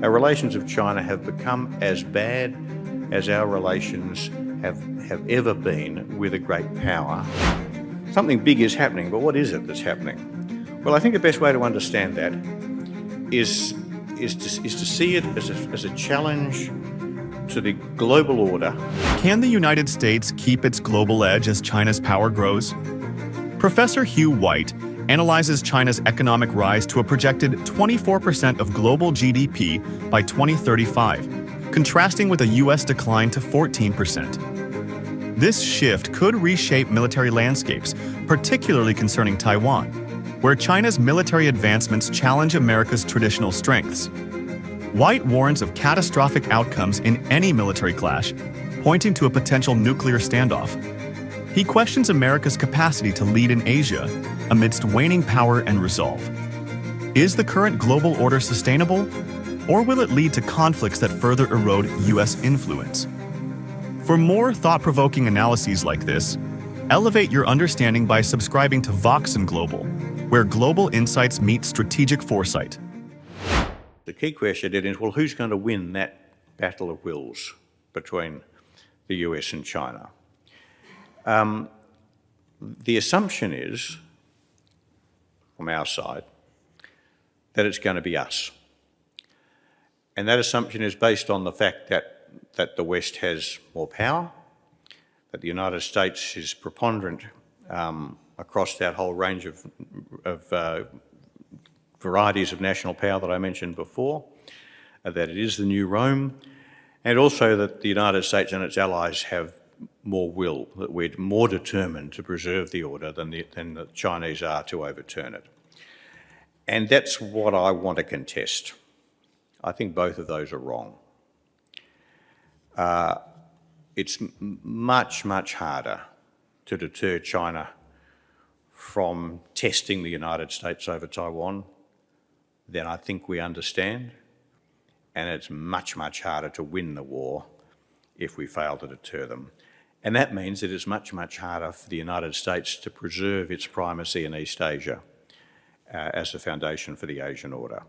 Our relations with China have become as bad as our relations have ever been with a great power. Something big is happening, but what is it that's happening? Well, I think the best way to understand that is to see it as a challenge to the global order. Can the United States keep its global edge as China's power grows? Professor Hugh White analyzes China's economic rise to a projected 24% of global GDP by 2035, contrasting with a U.S. decline to 14%. This shift could reshape military landscapes, particularly concerning Taiwan, where China's military advancements challenge America's traditional strengths. White warns of catastrophic outcomes in any military clash, pointing to a potential nuclear standoff. He questions America's capacity to lead in Asia amidst waning power and resolve. Is the current global order sustainable, or will it lead to conflicts that further erode U.S. influence? For more thought-provoking analyses like this, elevate your understanding by subscribing to Vox and Global, where global insights meet strategic foresight. The key question is, well, who's going to win that battle of wills between the US and China? The assumption is, from our side, that it's going to be us. And that assumption is based on the fact that the West has more power, that the United States is preponderant across that whole range of varieties of national power that I mentioned before, that it is the new Rome, and also that the United States and its allies have more will, that we're more determined to preserve the order than the Chinese are to overturn it. And that's what I want to contest. I think both of those are wrong. It's much, much harder to deter China from testing the United States over Taiwan than I think we understand, and it's much, much harder to win the war if we fail to deter them. And that means that it's much, much harder for the United States to preserve its primacy in East Asia as the foundation for the Asian order.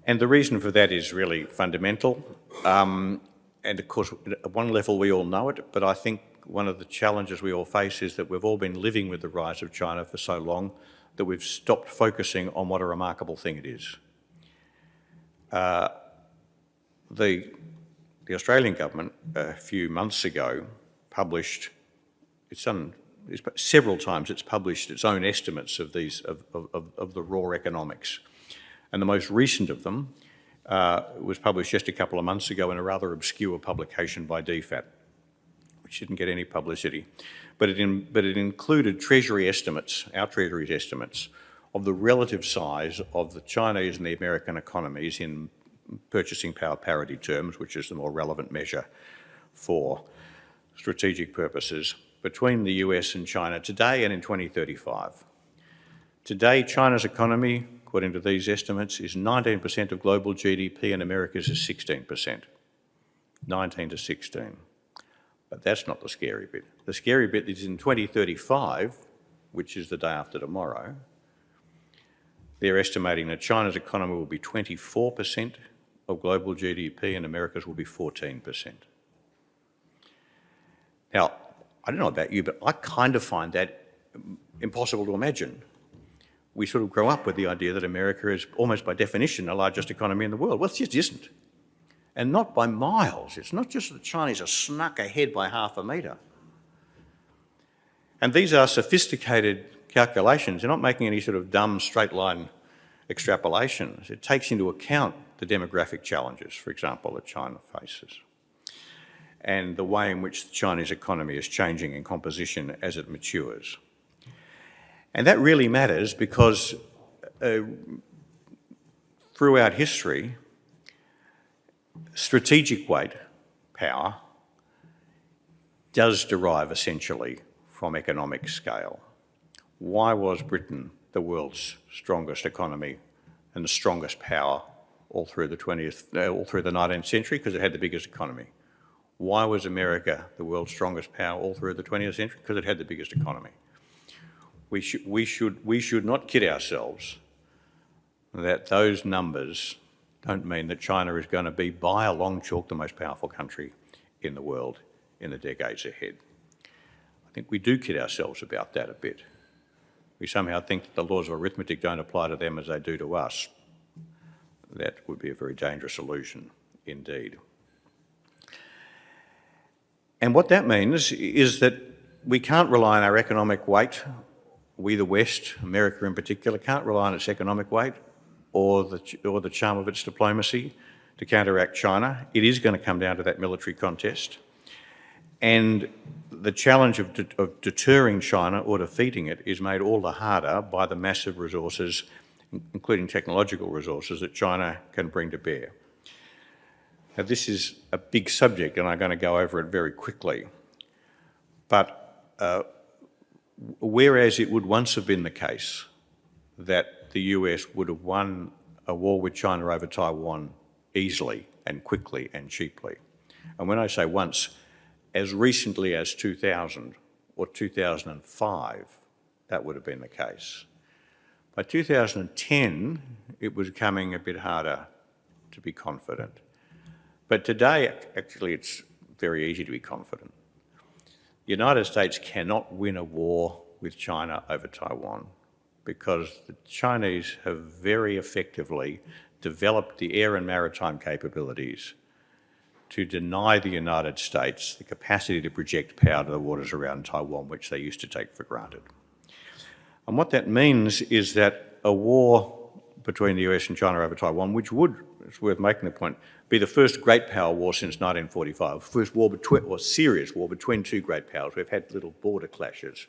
And the reason for that is really fundamental. And of course, at one level we all know it, but I think one of the challenges we all face is that we've all been living with the rise of China for so long that we've stopped focusing on what a remarkable thing it is. The Australian government a few months ago published, several times it's published its own estimates of the raw economics. And the most recent of them was published just a couple of months ago in a rather obscure publication by DFAT, which didn't get any publicity. But it included Treasury estimates, our Treasury's estimates, of the relative size of the Chinese and the American economies in purchasing power parity terms, which is the more relevant measure for strategic purposes, between the US and China today and in 2035. Today, China's economy, according to these estimates, is 19% of global GDP and America's is 16%. 19 to 16. But that's not the scary bit. The scary bit is in 2035, which is the day after tomorrow, they're estimating that China's economy will be 24% of global GDP and America's will be 14%. Now, I don't know about you, but I kind of find that impossible to imagine. We sort of grow up with the idea that America is almost by definition the largest economy in the world. Well, it just isn't. And not by miles. It's not just that the Chinese are snuck ahead by half a metre. And these are sophisticated calculations. They're not making any sort of dumb straight line extrapolations. It takes into account the demographic challenges, for example, that China faces, and the way in which the Chinese economy is changing in composition as it matures. And that really matters because throughout history, strategic weight, power, does derive essentially from economic scale. Why was Britain the world's strongest economy and the strongest power all through the 19th century? Because it had the biggest economy. Why was America the world's strongest power all through the 20th century? Because it had the biggest economy. We should not kid ourselves that those numbers don't mean that China is going to be, by a long chalk, the most powerful country in the world in the decades ahead. I think we do kid ourselves about that a bit. We somehow think that the laws of arithmetic don't apply to them as they do to us. That would be a very dangerous illusion indeed. And what that means is that we can't rely on our economic weight. We, the West, America in particular, can't rely on its economic weight or the charm of its diplomacy to counteract China. It is going to come down to that military contest. And the challenge of deterring China or defeating it is made all the harder by the massive resources, including technological resources, that China can bring to bear. Now, this is a big subject, and I'm going to go over it very quickly. But whereas it would once have been the case that the US would have won a war with China over Taiwan easily and quickly and cheaply, and when I say once, as recently as 2000 or 2005, that would have been the case. By 2010, it was becoming a bit harder to be confident. But today, actually, it's very easy to be confident. The United States cannot win a war with China over Taiwan because the Chinese have very effectively developed the air and maritime capabilities to deny the United States the capacity to project power to the waters around Taiwan, which they used to take for granted. And what that means is that a war between the US and China over Taiwan, which would, it's worth making the point, be the first great power war since 1945, first war between, or serious war between two great powers. We've had little border clashes,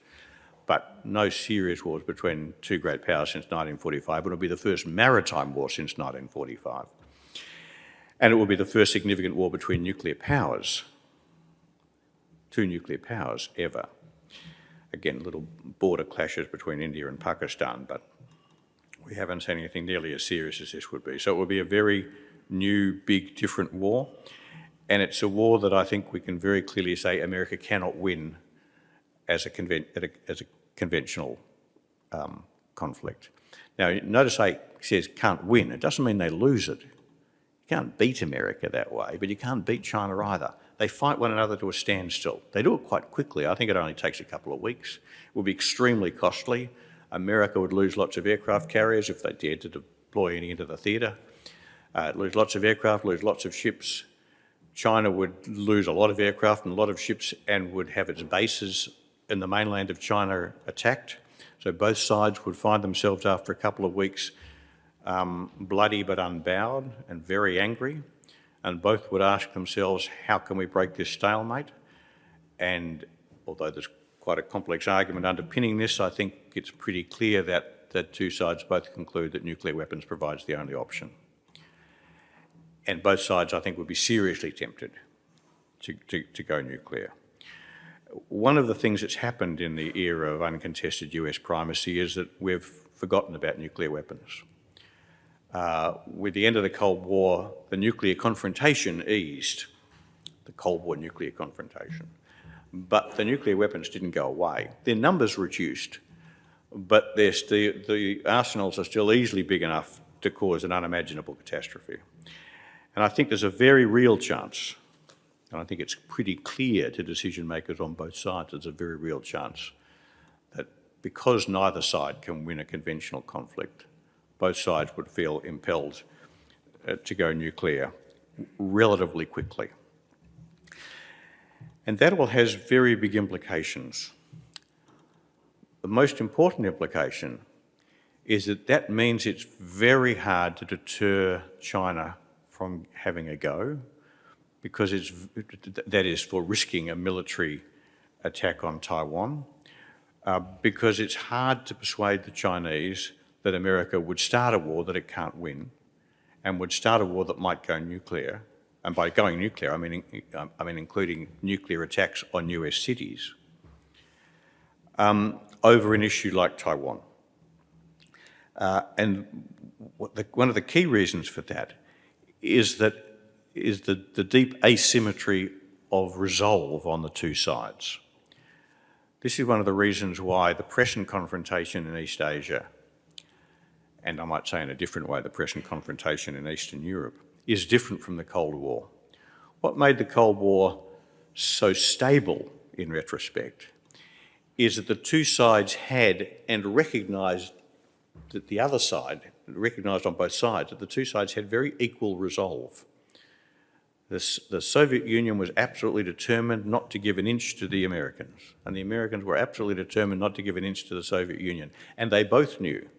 but no serious wars between two great powers since 1945. It'll be the first maritime war since 1945. And it will be the first significant war between nuclear powers, two nuclear powers ever. Again, little border clashes between India and Pakistan, but we haven't seen anything nearly as serious as this would be. So it will be a very new, big, different war. And it's a war that I think we can very clearly say America cannot win as a conventional conflict. Now, notice I says can't win. It doesn't mean they lose it. You can't beat America that way, but you can't beat China either. They fight one another to a standstill. They do it quite quickly. I think it only takes a couple of weeks. It will be extremely costly. America would lose lots of aircraft carriers if they dared to deploy any into the theatre. Lose lots of aircraft, lose lots of ships. China would lose a lot of aircraft and a lot of ships and would have its bases in the mainland of China attacked. So both sides would find themselves after a couple of weeks bloody but unbowed and very angry, and both would ask themselves, how can we break this stalemate? And although there's quite a complex argument underpinning this, I think it's pretty clear that the two sides both conclude that nuclear weapons provides the only option. And both sides, I think, would be seriously tempted to go nuclear. One of the things that's happened in the era of uncontested US primacy is that we've forgotten about nuclear weapons. With the end of the Cold War, the nuclear confrontation eased, the Cold War nuclear confrontation. But the nuclear weapons didn't go away. Their numbers reduced, but the arsenals are still easily big enough to cause an unimaginable catastrophe. And I think there's a very real chance, and I think it's pretty clear to decision makers on both sides, there's a very real chance that because neither side can win a conventional conflict, both sides would feel impelled to go nuclear relatively quickly. And that all has very big implications. The most important implication is that that means it's very hard to deter China from having a go, because that is for risking a military attack on Taiwan, because it's hard to persuade the Chinese that America would start a war that it can't win, and would start a war that might go nuclear. And by going nuclear, I mean including nuclear attacks on US cities, over an issue like Taiwan. And one of the key reasons for that is the deep asymmetry of resolve on the two sides. This is one of the reasons why the present confrontation in East Asia and I might say in a different way, the present confrontation in Eastern Europe, is different from the Cold War. What made the Cold War so stable in retrospect is that the two sides had, and recognised that the other side, recognised on both sides, that the two sides had very equal resolve. The Soviet Union was absolutely determined not to give an inch to the Americans, and the Americans were absolutely determined not to give an inch to the Soviet Union. And they both knew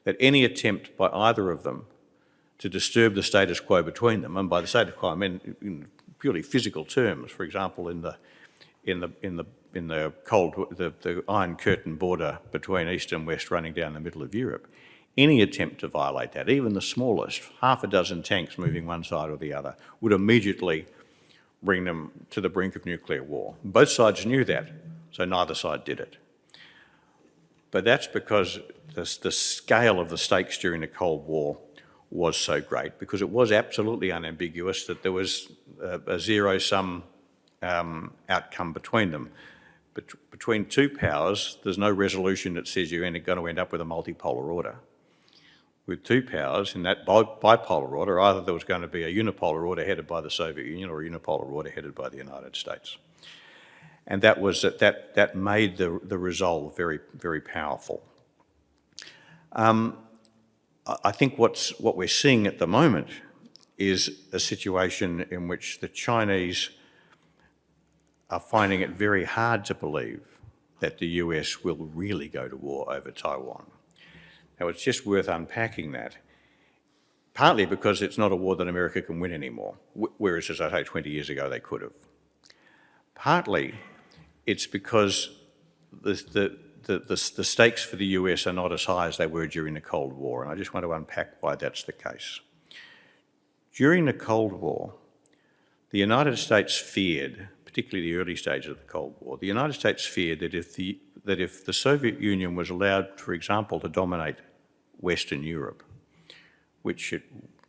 that any attempt by either of them to disturb the status quo between them, and by the status quo I mean in purely physical terms, for example, in the Iron Curtain border between East and West running down the middle of Europe, any attempt to violate that, even the smallest, half a dozen tanks moving one side or the other, would immediately bring them to the brink of nuclear war. Both sides knew that, so neither side did it. But that's because the scale of the stakes during the Cold War was so great, because it was absolutely unambiguous that there was a zero-sum outcome between them. Between two powers, there's no resolution that says you're going to end up with a multipolar order. With two powers in that bipolar order, either there was going to be a unipolar order headed by the Soviet Union or a unipolar order headed by the United States. And that made the resolve very, very powerful. I think what we're seeing at the moment is a situation in which the Chinese are finding it very hard to believe that the US will really go to war over Taiwan. Now, it's just worth unpacking that, partly because it's not a war that America can win anymore, whereas, as I say, 20 years ago they could have. Partly, it's because the stakes for the US are not as high as they were during the Cold War, and I just want to unpack why that's the case. During the Cold War, the United States feared, particularly the early stages of the Cold War, the United States feared that if the Soviet Union was allowed, for example, to dominate Western Europe, which it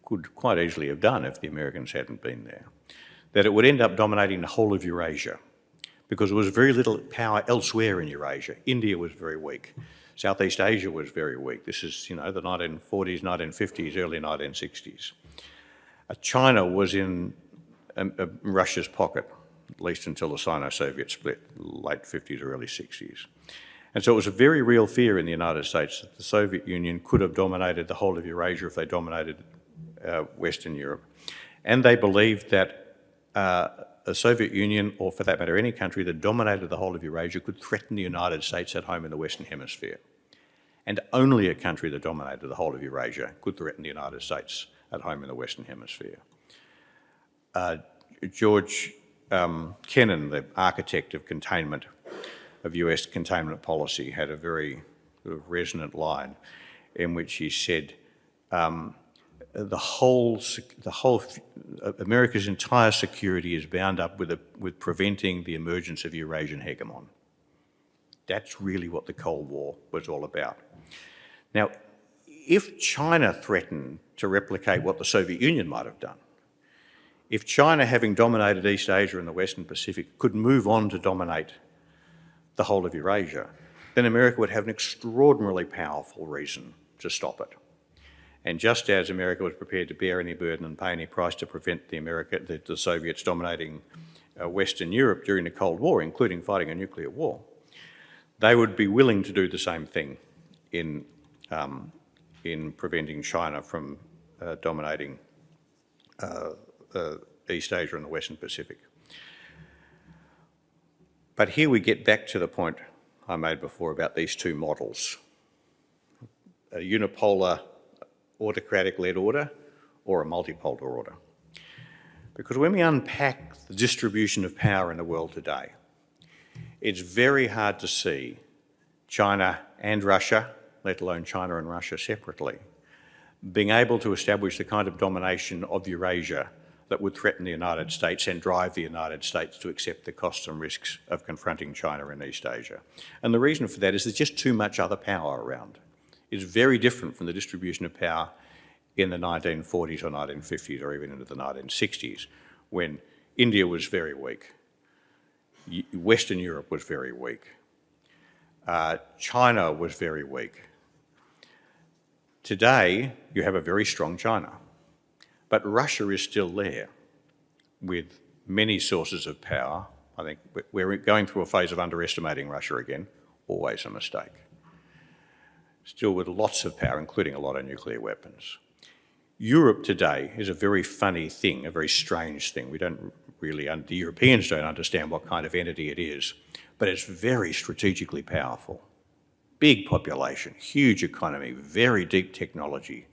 could quite easily have done if the Americans hadn't been there, that it would end up dominating the whole of Eurasia, because there was very little power elsewhere in Eurasia. India was very weak. Southeast Asia was very weak. This is, the 1940s, 1950s, early 1960s. China was in Russia's pocket, at least until the Sino-Soviet split, late 50s, early 60s. And so it was a very real fear in the United States that the Soviet Union could have dominated the whole of Eurasia if they dominated Western Europe. And they believed that the Soviet Union, or for that matter any country that dominated the whole of Eurasia, could threaten the United States at home in the Western Hemisphere. And only a country that dominated the whole of Eurasia could threaten the United States at home in the Western Hemisphere. George Kennan, the architect of containment, of US containment policy, had a very sort of resonant line in which he said, America's entire security is bound up with preventing the emergence of Eurasian hegemon. That's really what the Cold War was all about. Now, if China threatened to replicate what the Soviet Union might have done, if China, having dominated East Asia and the Western Pacific, could move on to dominate the whole of Eurasia, then America would have an extraordinarily powerful reason to stop it. And just as America was prepared to bear any burden and pay any price to prevent the Soviets dominating Western Europe during the Cold War, including fighting a nuclear war, they would be willing to do the same thing in preventing China from dominating East Asia and the Western Pacific. But here we get back to the point I made before about these two models: a unipolar autocratic-led order or a multipolar order. Because when we unpack the distribution of power in the world today, it's very hard to see China and Russia, let alone China and Russia separately, being able to establish the kind of domination of Eurasia that would threaten the United States and drive the United States to accept the costs and risks of confronting China in East Asia. And the reason for that is there's just too much other power around. It's very different from the distribution of power in the 1940s or 1950s or even into the 1960s, when India was very weak, Western Europe was very weak, China was very weak. Today, you have a very strong China, but Russia is still there with many sources of power. I think we're going through a phase of underestimating Russia again, always a mistake. Still with lots of power, including a lot of nuclear weapons. Europe today is a very funny thing, a very strange thing. We don't really, the Europeans don't understand what kind of entity it is, but it's very strategically powerful. Big population, huge economy, very deep technology,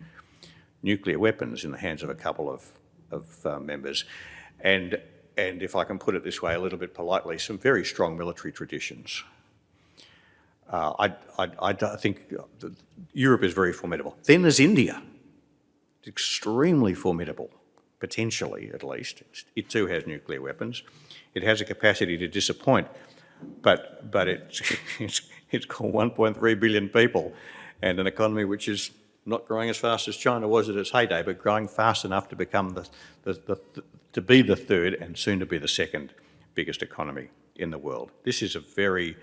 nuclear weapons in the hands of a couple of members, and if I can put it this way a little bit politely, some very strong military traditions. I think Europe is very formidable. Then there's India. It's extremely formidable, potentially at least. It too has nuclear weapons. It has a capacity to disappoint, but it's got 1.3 billion people and an economy which is not growing as fast as China was at its heyday, but growing fast enough to become to be the third and soon to be the second biggest economy in the world. This is a very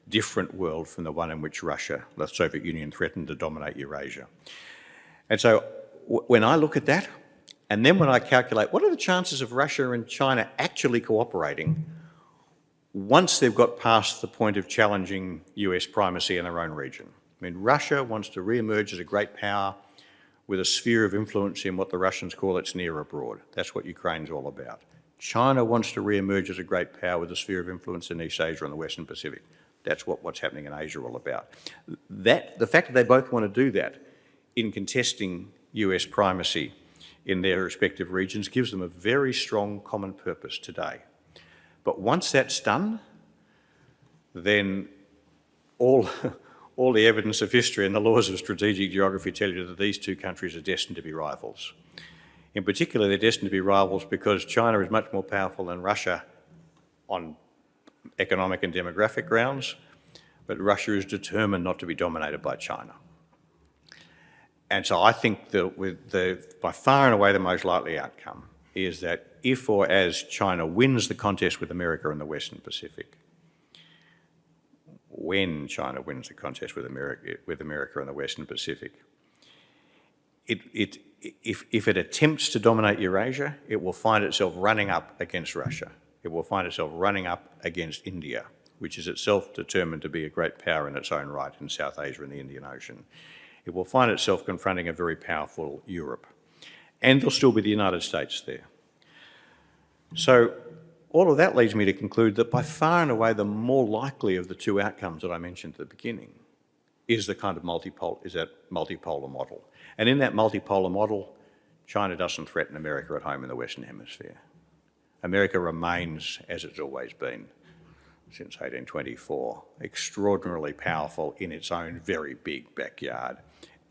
different world from the one in which Russia, the Soviet Union, threatened to dominate Eurasia. And so when I look at that, and then when I calculate what are the chances of Russia and China actually cooperating once they've got past the point of challenging US primacy in their own region. I mean, Russia wants to re-emerge as a great power with a sphere of influence in what the Russians call its near abroad. That's what Ukraine's all about. China wants to re-emerge as a great power with a sphere of influence in East Asia and the Western Pacific. That's what's happening in Asia all about. The fact that they both want to do that in contesting US primacy in their respective regions gives them a very strong common purpose today. But once that's done, then all the evidence of history and the laws of strategic geography tell you that these two countries are destined to be rivals. In particular, they're destined to be rivals because China is much more powerful than Russia on economic and demographic grounds, but Russia is determined not to be dominated by China. And so I think that by far and away the most likely outcome is that if or as China wins the contest with America in the Western Pacific, when China wins the contest with America in the Western Pacific, if it attempts to dominate Eurasia, it will find itself running up against Russia. It will find itself running up against India, which is itself determined to be a great power in its own right in South Asia and the Indian Ocean. It will find itself confronting a very powerful Europe. And there'll still be the United States there. So all of that leads me to conclude that by far and away the more likely of the two outcomes that I mentioned at the beginning is that multipolar model. And in that multipolar model, China doesn't threaten America at home in the Western Hemisphere. America remains, as it's always been since 1824, extraordinarily powerful in its own very big backyard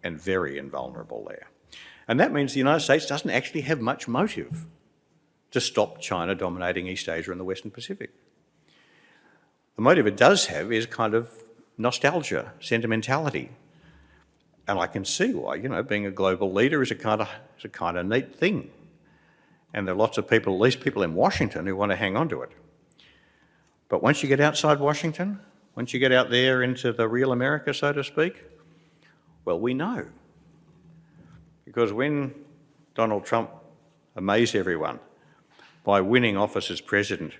and very invulnerable there. And that means the United States doesn't actually have much motive to stop China dominating East Asia and the Western Pacific. The motive it does have is kind of nostalgia, sentimentality. And I can see why, being a global leader is a kind of neat thing. And there are lots of people, at least people in Washington, who want to hang on to it. But once you get outside Washington, once you get out there into the real America, so to speak, well, we know. Because when Donald Trump amazed everyone by winning office as president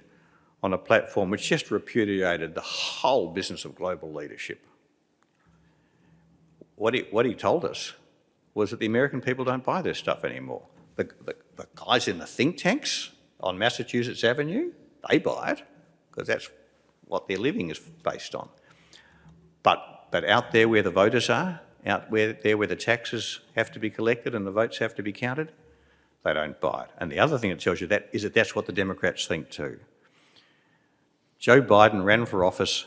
on a platform which just repudiated the whole business of global leadership, what he told us was that the American people don't buy this stuff anymore. The guys in the think tanks on Massachusetts Avenue, they buy it, because that's what their living is based on. But out there where the voters are, out there where the taxes have to be collected and the votes have to be counted, they don't buy it. And the other thing it tells you is that that's what the Democrats think too. Joe Biden ran for office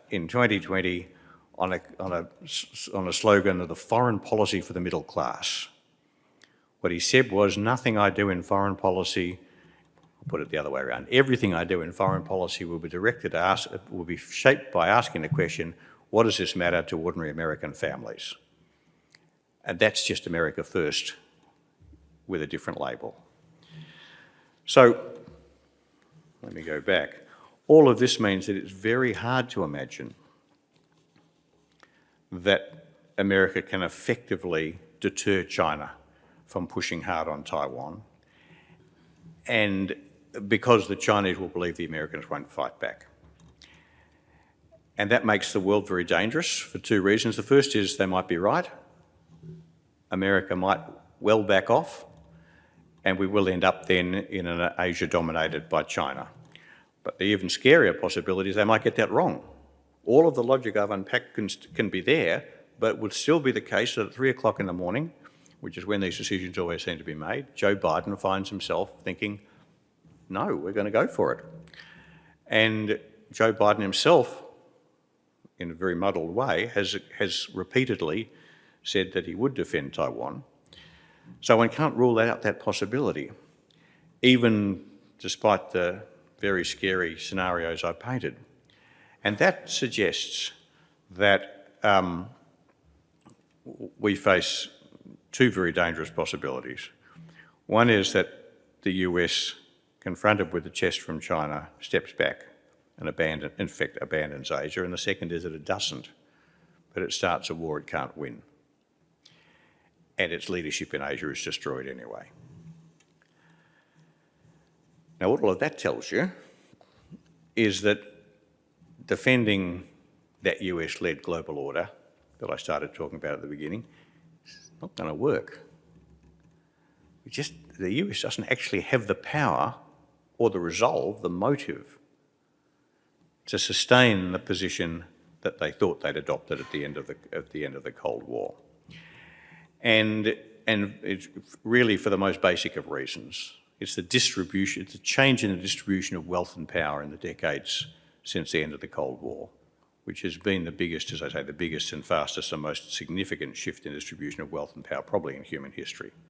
in 2020 on a slogan of the foreign policy for the middle class. What he said was, nothing I do in foreign policy, I'll put it the other way around, everything I do in foreign policy will be shaped by asking the question, what does this matter to ordinary American families? And that's just America first with a different label. So, let me go back. All of this means that it's very hard to imagine that America can effectively deter China from pushing hard on Taiwan, and because the Chinese will believe the Americans won't fight back. And that makes the world very dangerous for two reasons. The first is they might be right. America might well back off, and we will end up then in an Asia dominated by China. But the even scarier possibility is they might get that wrong. All of the logic I've unpacked can be there, but it would still be the case that at 3 o'clock in the morning, which is when these decisions always seem to be made, Joe Biden finds himself thinking, no, we're going to go for it. And Joe Biden himself, in a very muddled way, has repeatedly said that he would defend Taiwan. So one can't rule out that possibility, even despite the very scary scenarios I painted. And that suggests that we face two very dangerous possibilities. One is that the US, confronted with the chest from China, steps back and abandons Asia, and the second is that it doesn't, but it starts a war it can't win. And its leadership in Asia is destroyed anyway. Now, what all of that tells you is that defending that US-led global order that I started talking about at the beginning is not going to work. The US doesn't actually have the power or the resolve, the motive, to sustain the position that they thought they'd adopted at the end of the Cold War. And it's really for the most basic of reasons. It's the change in the distribution of wealth and power in the decades since the end of the Cold War, which has been the biggest, as I say, the biggest and fastest and most significant shift in distribution of wealth and power probably in human history.